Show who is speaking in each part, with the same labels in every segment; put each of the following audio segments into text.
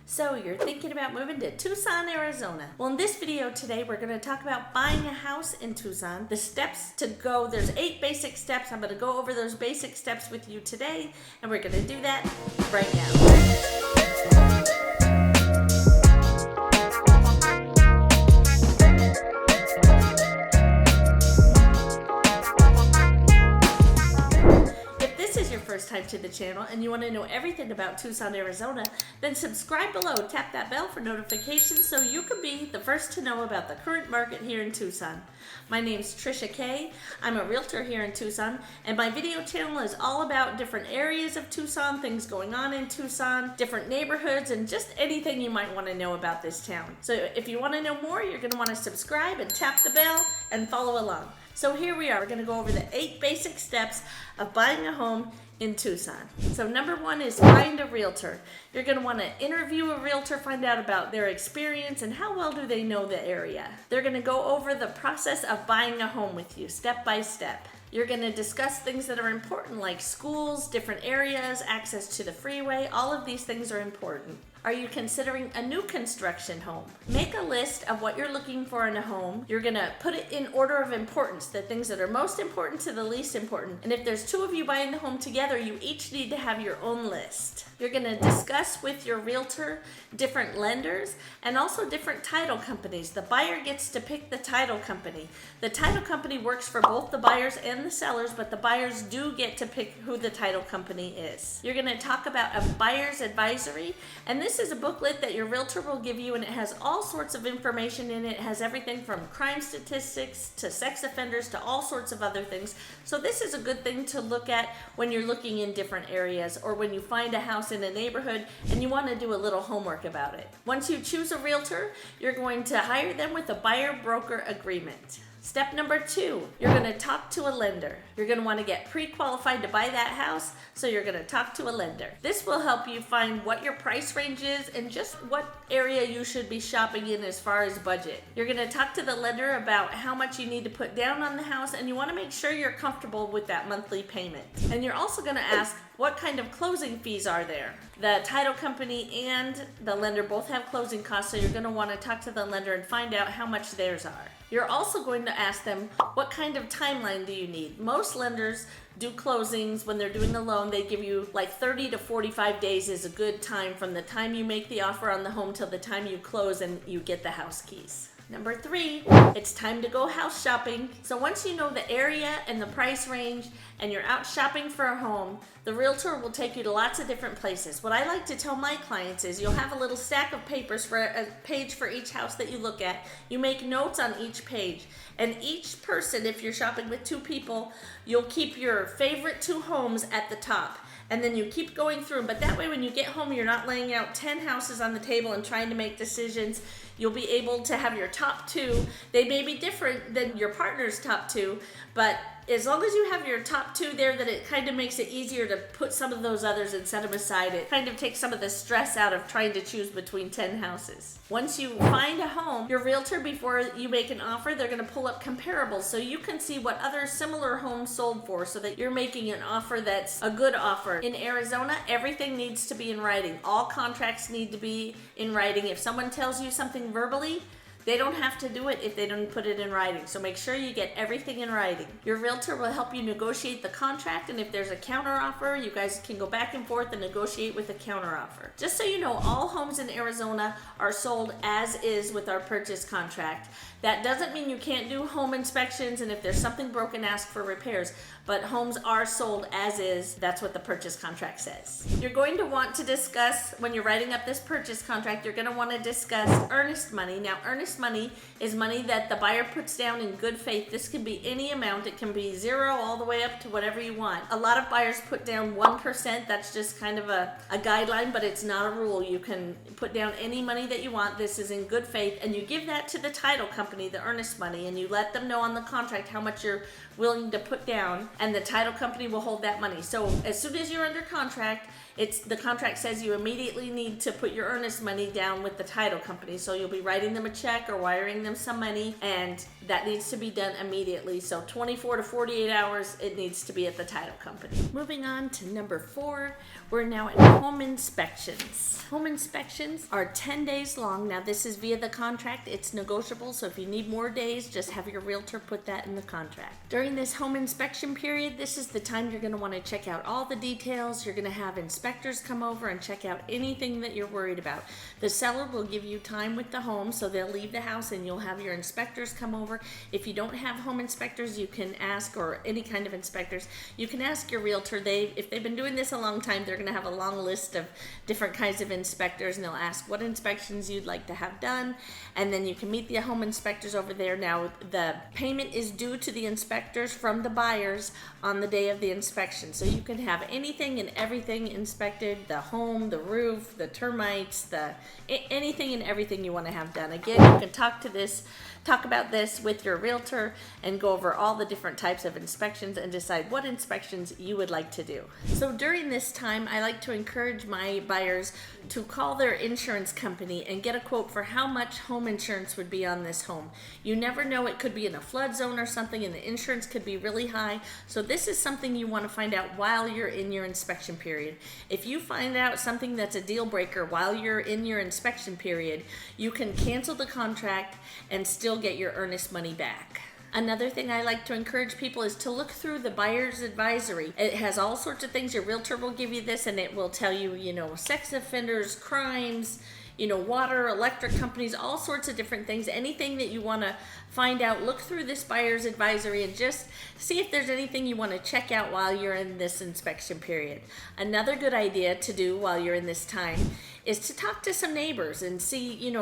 Speaker 1: So you're thinking about moving to Tucson, Arizona. Well, in this video today, we're going to talk about buying a house in Tucson, the steps to go. There's 8 basic steps. I'm going to go over those basic steps with you today, and we're going to do that right now. First time to the channel and you want to know everything about Tucson, Arizona, then subscribe below, tap that bell for notifications so you can be the first to know about the current market here in Tucson. My name's Trisha Kay. I'm a realtor here in Tucson, and my video channel is all about different areas of Tucson, things going on in Tucson, different neighborhoods, and just anything you might want to know about this town. So if you want to know more, you're going to want to subscribe and tap the bell and follow along. So here we are. We're going to go over the 8 basic steps of buying a home in Tucson. So number 1 is find a realtor. You're going to want to interview a realtor, find out about their experience and how well do they know the area. They're going to go over the process of buying a home with you step by step. You're going to discuss things that are important like schools, different areas, access to the freeway. All of these things are important. Are you considering a new construction home? Make a list of what you're looking for in a home. You're gonna put it in order of importance, the things that are most important to the least important. And if there's 2 of you buying the home together, you each need to have your own list. You're gonna discuss with your realtor different lenders and also different title companies. The buyer gets to pick the title company. The title company works for both the buyers and the sellers, but the buyers do get to pick who the title company is. You're gonna talk about a buyer's advisory, and this is a booklet that your realtor will give you, and it has all sorts of information in it. It has everything from crime statistics to sex offenders to all sorts of other things. So this is a good thing to look at when you're looking in different areas or when you find a house in a neighborhood and you want to do a little homework about it. Once you choose a realtor, you're going to hire them with a buyer-broker agreement. Step number 2, you're going to talk to a lender. You're going to want to get pre-qualified to buy that house, so you're going to talk to a lender. This will help you find what your price range is and just what area you should be shopping in as far as budget. You're going to talk to the lender about how much you need to put down on the house, and you want to make sure you're comfortable with that monthly payment. And you're also going to ask, what kind of closing fees are there? The title company and the lender both have closing costs, so you're going to want to talk to the lender and find out how much theirs are. You're also going to ask them, what kind of timeline do you need? Most lenders do closings when they're doing a loan. They give you like 30 to 45 days is a good time from the time you make the offer on the home till the time you close and you get the house keys. Number 3, it's time to go house shopping. So once you know the area and the price range and you're out shopping for a home, the realtor will take you to lots of different places. What I like to tell my clients is you'll have a little stack of papers for a page for each house that you look at. You make notes on each page. And each person, if you're shopping with 2 people, you'll keep your favorite 2 homes at the top. And then you keep going through them. But that way when you get home, you're not laying out 10 houses on the table and trying to make decisions. You'll be able to have your top 2. They may be different than your partner's top 2, but as long as you have your top 2 there, that it kind of makes it easier to put some of those others and set them aside. It kind of takes some of the stress out of trying to choose between 10 houses. Once you find a home, your realtor, before you make an offer, they're going to pull up comparables so you can see what other similar homes sold for so that you're making an offer that's a good offer. In Arizona, everything needs to be in writing. All contracts need to be in writing. If someone tells you something verbally, they don't have to do it if they don't put it in writing. So make sure you get everything in writing. Your realtor will help you negotiate the contract, and if there's a counteroffer, you guys can go back and forth and negotiate with a counteroffer. Just so you know, all homes in Arizona are sold as is with our purchase contract. That doesn't mean you can't do home inspections, and if there's something broken, ask for repairs. But homes are sold as is. That's what the purchase contract says. You're going to want to discuss, when you're writing up this purchase contract, you're going to want to discuss earnest money. Now, earnest money is money that the buyer puts down in good faith. This can be any amount. It can be 0 all the way up to whatever you want. A lot of buyers put down 1%. That's just kind of a guideline, but it's not a rule. You can put down any money that you want. This is in good faith, and you give that to the title company, the earnest money, and you let them know on the contract how much you're willing to put down, and the title company will hold that money. So as soon as you're under contract, The contract says you immediately need to put your earnest money down with the title company. So you'll be writing them a check or wiring them some money, and that needs to be done immediately. So 24 to 48 hours, it needs to be at the title company. Moving on to number 4, we're now at home inspections. Home inspections are 10 days long. Now this is via the contract. It's negotiable, so if you need more days, just have your realtor put that in the contract. During this home inspection period, this is the time you're going to want to check out all the details. You're going to have inspectors come over and check out anything that you're worried about. The seller will give you time with the home, so they'll leave the house and you'll have your inspectors come over. If you don't have home inspectors, you can ask, or any kind of inspectors, you can ask your realtor. If they've been doing this a long time, they're going to have a long list of different kinds of inspectors, and they'll ask what inspections you'd like to have done, and then you can meet the home inspectors over there. Now the payment is due to the inspectors from the buyers on the day of the inspection, so you can have anything and everything inspected: the home, the roof, the termites, anything and everything you want to have done. Again, you can talk about this with your realtor and go over all the different types of inspections and decide what inspections you would like to do. So during this time, I like to encourage my buyers to call their insurance company and get a quote for how much home insurance would be on this home. You never know, it could be in a flood zone or something, and the insurance could be really high. So this is something you want to find out while you're in your inspection period. If you find out something that's a deal breaker while you're in your inspection period, you can cancel the contract and still get your earnest money back. Another thing I like to encourage people is to look through the buyer's advisory. It has all sorts of things. Your realtor will give you this, and it will tell you, sex offenders, crimes, water, electric companies, all sorts of different things. Anything that you want to find out, look through this buyer's advisory and just see if there's anything you want to check out while you're in this inspection period. Another good idea to do while you're in this time is to talk to some neighbors and see,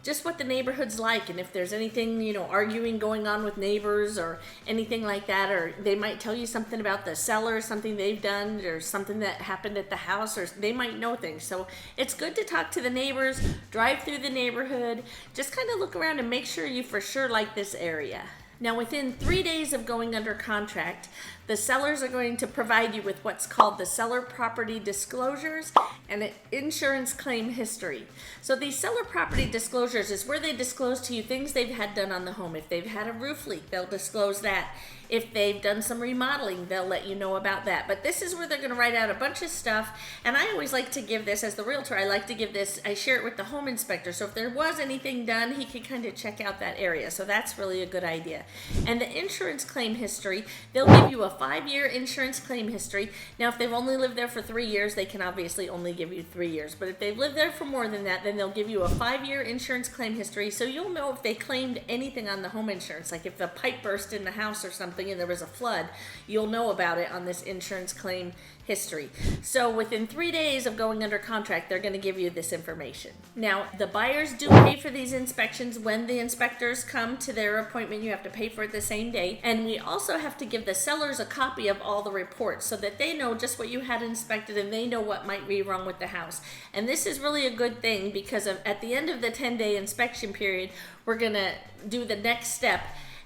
Speaker 1: just what the neighborhood's like, and if there's anything, arguing going on with neighbors or anything like that, or they might tell you something about the seller, something they've done, or something that happened at the house, or they might know things. So it's good to talk to the neighbors, drive through the neighborhood, just kind of look around and make sure you for sure like this area. Now, within 3 days of going under contract, the sellers are going to provide you with what's called the seller property disclosures and an insurance claim history. So these seller property disclosures is where they disclose to you things they've had done on the home. If they've had a roof leak, they'll disclose that. If they've done some remodeling, they'll let you know about that. But this is where they're going to write out a bunch of stuff. And I always like to give this, as the realtor, I share it with the home inspector. So if there was anything done, he can kind of check out that area. So that's really a good idea. And the insurance claim history, they'll give you a 5-year insurance claim history. Now, if they've only lived there for 3 years, they can obviously only give you 3 years. But if they've lived there for more than that, then they'll give you a 5-year insurance claim history. So you'll know if they claimed anything on the home insurance, like if the pipe burst in the house or something and there was a flood, you'll know about it on this insurance claim history. So within 3 days of going under contract, they're going to give you this information. Now, the buyers do pay for these inspections. When the inspectors come to their appointment, you have to pay for it the same day. And we also have to give the sellers a copy of all the reports so that they know just what you had inspected and they know what might be wrong with the house. And this is really a good thing because at the end of the 10-day inspection period, we're going to do the next step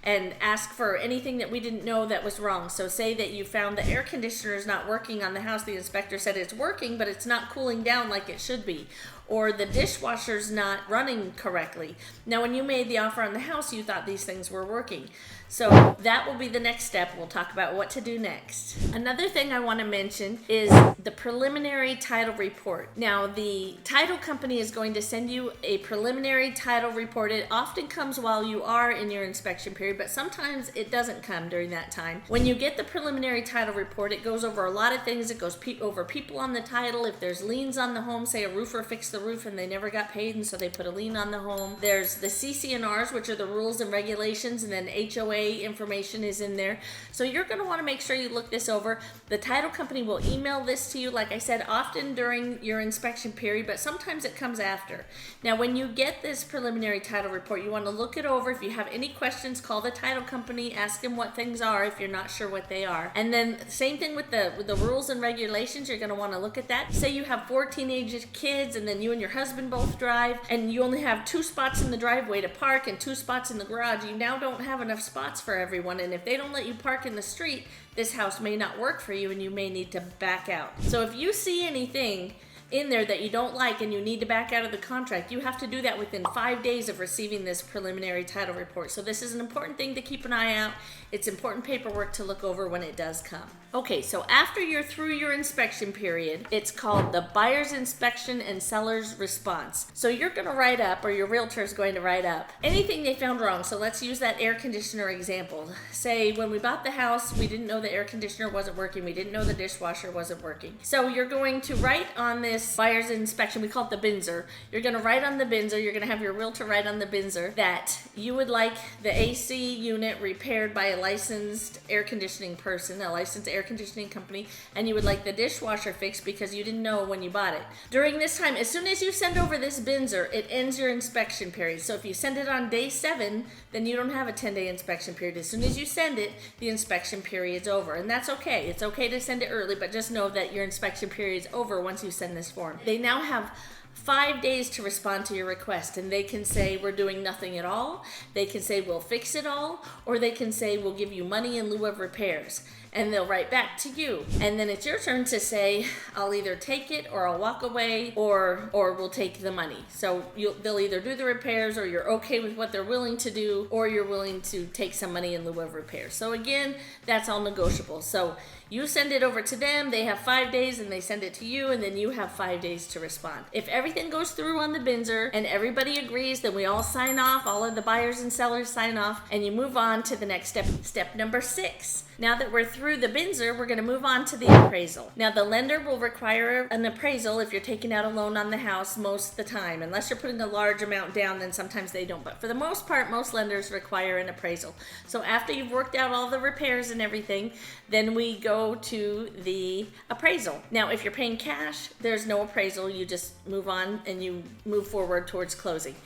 Speaker 1: and ask for anything that we didn't know that was wrong. So say that you found the air conditioner is not working on the house. The inspector said it's working, but it's not cooling down like it should be. Or the dishwasher's not running correctly. Now, when you made the offer on the house, you thought these things were working. So that will be the next step. We'll talk about what to do next. Another thing I want to mention is the preliminary title report. Now, the title company is going to send you a preliminary title report. It often comes while you are in your inspection period, but sometimes it doesn't come during that time. When you get the preliminary title report, it goes over a lot of things. It goes over people on the title. If there's liens on the home, say a roofer fixed the roof and they never got paid, and so they put a lien on the home. There's the CC&Rs, which are the rules and regulations, and then HOA information is in there. So you're going to want to make sure you look this over. The title company will email this to you, like I said, often during your inspection period, but sometimes it comes after. Now, when you get this preliminary title report, you want to look it over. If you have any questions, call the title company, ask them what things are if you're not sure what they are. And then same thing with the rules and regulations, you're going to want to look at that. Say you have 4 teenage kids, and then you and your husband both drive and you only have 2 spots in the driveway to park and 2 spots in the garage, you now don't have enough spots for everyone. And if they don't let you park in the street, this house may not work for you and you may need to back out. So if you see anything in there that you don't like and you need to back out of the contract, you have to do that within 5 days of receiving this preliminary title report. So this is an important thing to keep an eye out. It's important paperwork to look over when it does come. Okay, so after you're through your inspection period, it's called the buyer's inspection and seller's response. So you're going to write up, or your realtor is going to write up, anything they found wrong. So let's use that air conditioner example. Say when we bought the house, we didn't know the air conditioner wasn't working. We didn't know the dishwasher wasn't working. So you're going to write on this buyer's inspection, we call it the BINSR. You're going to write on the BINSR, you're going to have your realtor write on the BINSR that you would like the AC unit repaired by a licensed air conditioning person, a licensed air conditioning company, and you would like the dishwasher fixed because you didn't know when you bought it. During this time, as soon as you send over this BINSR, it ends your inspection period. So if you send it on day 7, then you don't have a 10-day inspection period. As soon as you send it, the inspection period's over, and that's okay. It's okay to send it early, but just know that your inspection period's over once you send this form. They now have 5 days to respond to your request, and they can say we're doing nothing at all, they can say we'll fix it all, or they can say we'll give you money in lieu of repairs, and they'll write back to you. And then it's your turn to say, I'll either take it or I'll walk away, or we'll take the money. So they'll either do the repairs, or you're okay with what they're willing to do, or you're willing to take some money in lieu of repairs. So again, that's all negotiable. So you send it over to them, they have 5 days, and they send it to you, and then you have 5 days to respond. If everything goes through on the BINSR and everybody agrees, then we all sign off, all of the buyers and sellers sign off, and you move on to the next step, step number 6. Now that we're through the BINSR, we're going to move on to the appraisal. Now the lender will require an appraisal if you're taking out a loan on the house most of the time. Unless you're putting a large amount down, then sometimes they don't. But for the most part, most lenders require an appraisal. So after you've worked out all the repairs and everything, then we go to the appraisal. Now if you're paying cash, there's no appraisal. You just move on and you move forward towards closing.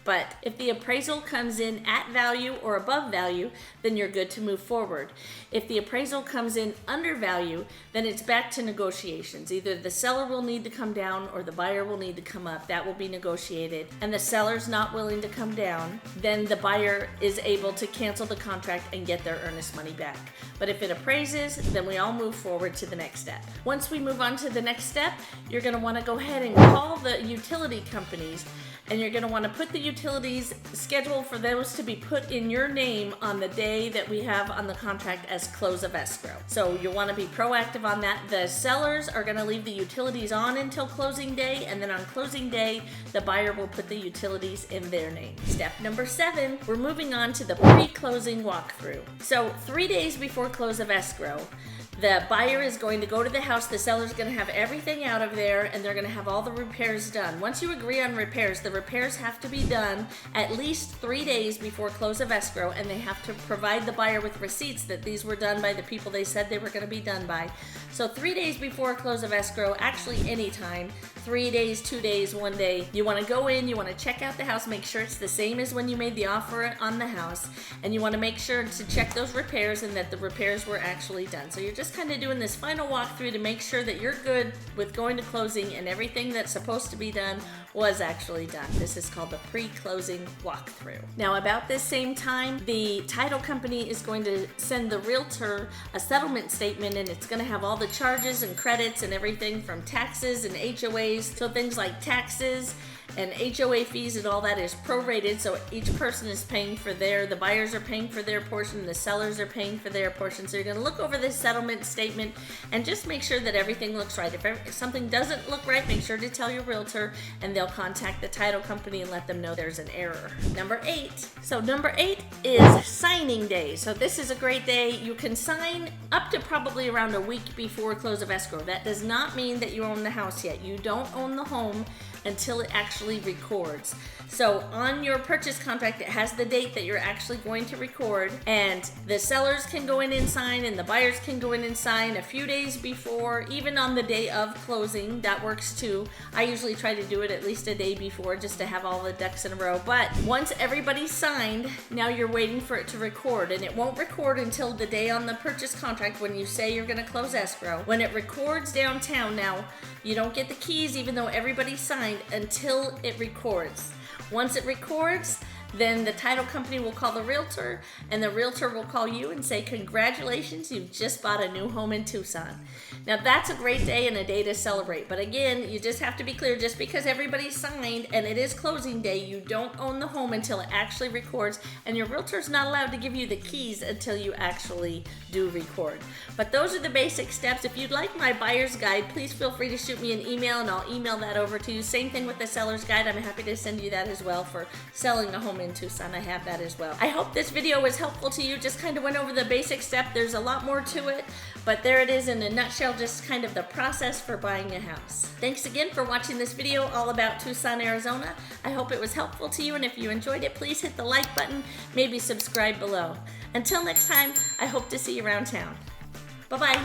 Speaker 1: But if the appraisal comes in at value or above value, then you're good to move forward. If the appraisal comes in under value, then it's back to negotiations. Either the seller will need to come down or the buyer will need to come up. That will be negotiated. And the seller's not willing to come down, then the buyer is able to cancel the contract and get their earnest money back. But if it appraises, then we all move forward to the next step. Once we move on to the next step, you're going to want to go ahead and call the utility companies, and you're going to want to put the utilities, schedule for those to be put in your name on the day that we have on the contract as close of escrow. So you'll want to be proactive on that. The sellers are going to leave the utilities on until closing day, and then on closing day, the buyer will put the utilities in their name. Step number 7, we're moving on to the pre-closing walkthrough. So 3 days before close of escrow, the buyer is going to go to the house, the seller's going to have everything out of there, and they're going to have all the repairs done. Once you agree on repairs, the repairs have to be done at least 3 days before close of escrow, and they have to provide the buyer with receipts that these were done by the people they said they were going to be done by. So 3 days before close of escrow, actually anytime, 3 days, 2 days, 1 day, you want to go in, you want to check out the house, make sure it's the same as when you made the offer on the house, and you want to make sure to check those repairs and that the repairs were actually done. So you're just kind of doing this final walkthrough to make sure that you're good with going to closing and everything that's supposed to be done was actually done. This is called the pre-closing walkthrough. Now about this same time, the title company is going to send the realtor a settlement statement, and it's going to have all the charges and credits and everything from taxes and HOAs. So things like taxes and HOA fees and all that is prorated, so each person is paying for the buyers are paying for their portion, the sellers are paying for their portion. So you're going to look over this settlement statement and just make sure that everything looks right. If something doesn't look right, make sure to tell your realtor, and they'll contact the title company and let them know there's an error. Number 8. So number 8 is signing day. So this is a great day. You can sign up to probably around a week before close of escrow. That does not mean that you own the house yet. You don't own the home until it actually records. So on your purchase contract, it has the date that you're actually going to record, and the sellers can go in and sign, and the buyers can go in and sign a few days before, even on the day of closing. That works too. I usually try to do it at least a day before just to have all the ducks in a row. But once everybody's signed, now you're waiting for it to record, and it won't record until the day on the purchase contract when you say you're going to close escrow. When it records downtown, now you don't get the keys even though everybody signed. signed until it records. Once it records, then the title company will call the realtor, and the realtor will call you and say, congratulations, you've just bought a new home in Tucson. Now that's a great day and a day to celebrate, but again, you just have to be clear, just because everybody's signed and it is closing day, you don't own the home until it actually records, and your realtor's not allowed to give you the keys until you actually do record. But those are the basic steps. If you'd like my buyer's guide, please feel free to shoot me an email and I'll email that over to you. Same thing with the seller's guide. I'm happy to send you that as well for selling a home in Tucson. I have that as well. I hope this video was helpful to you. Just kind of went over the basic step. There's a lot more to it, but there it is in a nutshell, just kind of the process for buying a house. Thanks again for watching this video all about Tucson, Arizona. I hope it was helpful to you, and if you enjoyed it, please hit the like button, maybe subscribe below. Until next time, I hope to see you around town. Bye-bye.